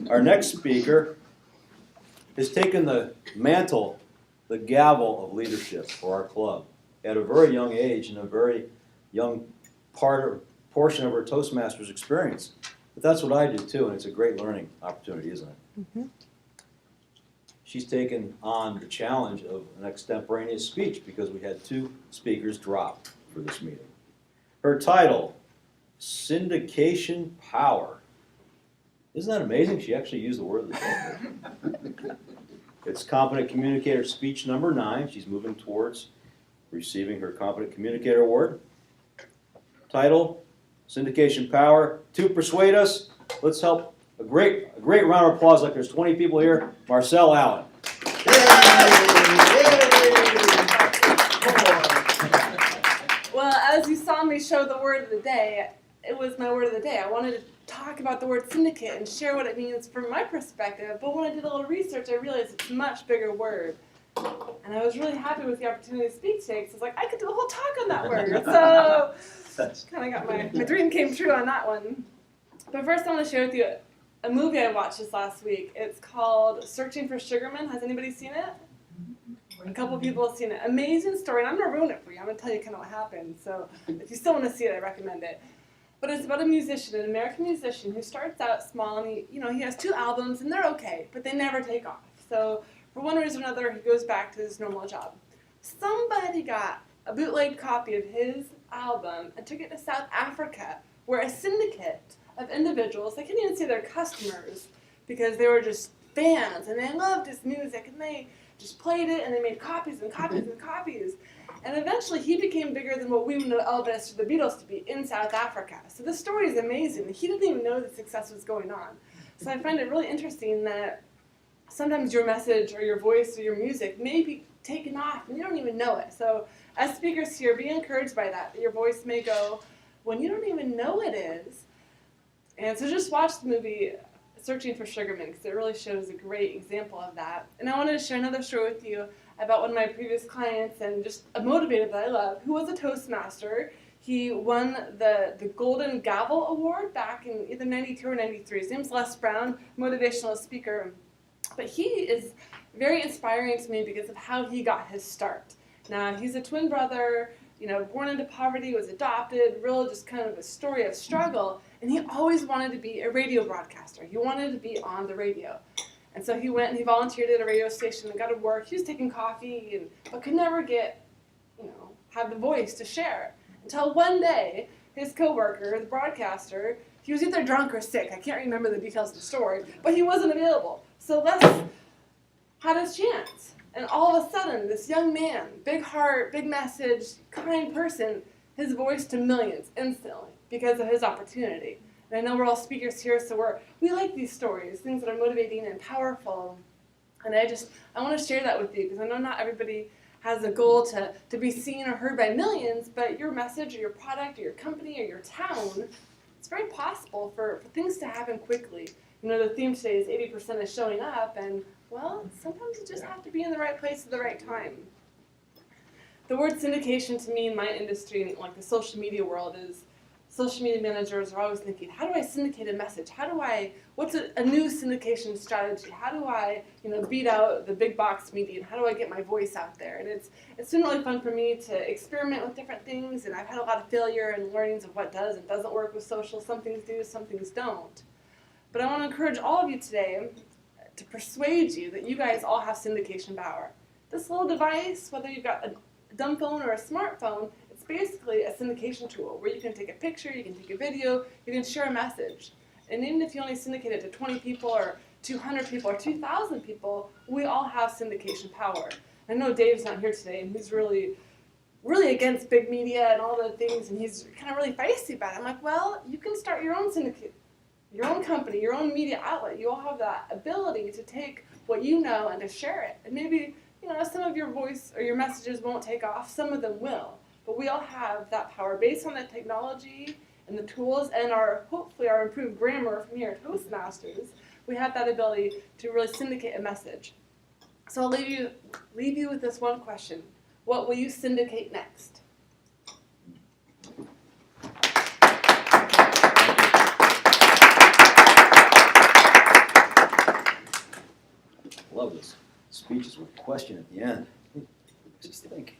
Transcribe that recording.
Our next speaker has taken the mantle, the gavel of leadership for our club at a very young age and a very young portion of her Toastmasters experience. But that's what I do too, and it's a great learning opportunity, isn't it? Mm-hmm. She's taken on the challenge of an extemporaneous speech because we had 2 speakers drop for this meeting. Her title, Syndication Power. Isn't that amazing? She actually used the word of the day. It's Competent Communicator speech number 9. She's moving towards receiving her Competent Communicator Award. Title, Syndication Power. To persuade us, let's help a great round of applause like there's 20 people here. Marcel Allen. Well, as you saw me show the word of the day, it was my word of the day. I wanted to talk about the word syndicate and share what it means from my perspective, but when I did a little research, I realized it's a much bigger word. And I was really happy with the opportunity to speak today, because I was like, I could do a whole talk on that word. So, kind of got my dream came true on that one. But first I want to share with you a movie I watched this last week. It's called Searching for Sugarman. Has anybody seen it? A couple people have seen it. Amazing story, and I'm going to ruin it for you. I'm going to tell you kind of what happened. So if you still want to see it, I recommend it. But it's about a musician, an American musician, who starts out small, and he has 2 albums, and they're okay, but they never take off. So for one reason or another, he goes back to his normal job. Somebody got a bootleg copy of his album and took it to South Africa, where a syndicate of individuals, they couldn't even say they're customers, because they were just fans, and they loved his music, and they just played it, and they made copies and copies and copies. And eventually, he became bigger than what we would know Elvis or the Beatles to be in South Africa. So this story is amazing. He didn't even know the success was going on. So I find it really interesting that sometimes your message or your voice or your music may be taken off, and you don't even know it. So as speakers here, be encouraged by that your voice may go when you don't even know it is. And so just watch the movie Searching for Sugarman, because it really shows a great example of that. And I wanted to share another story with you about one of my previous clients, and just a motivator that I love, who was a Toastmaster. He won the Golden Gavel Award back in either 92 or 93. His name's Les Brown, motivational speaker. But he is very inspiring to me because of how he got his start. Now, he's a twin brother, born into poverty, was adopted, real just kind of a story of struggle, and he always wanted to be a radio broadcaster. He wanted to be on the radio. And so he went and he volunteered at a radio station and got to work. He was taking coffee, but could never get, have the voice to share. Until one day, his coworker, the broadcaster, he was either drunk or sick. I can't remember the details of the story, but he wasn't available. So Les had his chance. And all of a sudden, this young man, big heart, big message, kind person, his voice to millions instantly because of his opportunity. And I know we're all speakers here, so we like these stories, things that are motivating and powerful. And I want to share that with you, because I know not everybody has a goal to be seen or heard by millions, but your message or your product or your company or your town, it's very possible for things to happen quickly. The theme today is 80% is showing up, and well, sometimes you just have to be in the right place at the right time. The word syndication to me in my industry, like the social media world, is social media managers are always thinking, how do I syndicate a message? What's a new syndication strategy? How do I, beat out the big box media? And how do I get my voice out there? And it's been really fun for me to experiment with different things, and I've had a lot of failure and learnings of what does and doesn't work with social. Some things do, some things don't. But I want to encourage all of you today to persuade you that you guys all have syndication power. This little device, whether you've got a dumb phone or a smartphone, it's basically a syndication tool where you can take a picture, you can take a video, you can share a message. And even if you only syndicate it to 20 people or 200 people or 2,000 people, we all have syndication power. I know Dave's not here today, and he's really against big media and all the things, and he's kind of really feisty about it. I'm like, well, you can start your own syndicate, your own company, your own media outlet. You all have that ability to take what you know and to share it. And maybe, some of your voice or your messages won't take off, some of them will. But we all have that power based on the technology and the tools and hopefully our improved grammar from here at Toastmasters. We have that ability to really syndicate a message. So I'll leave you with this one question. What will you syndicate next? love those speeches with a question at the end. Just think.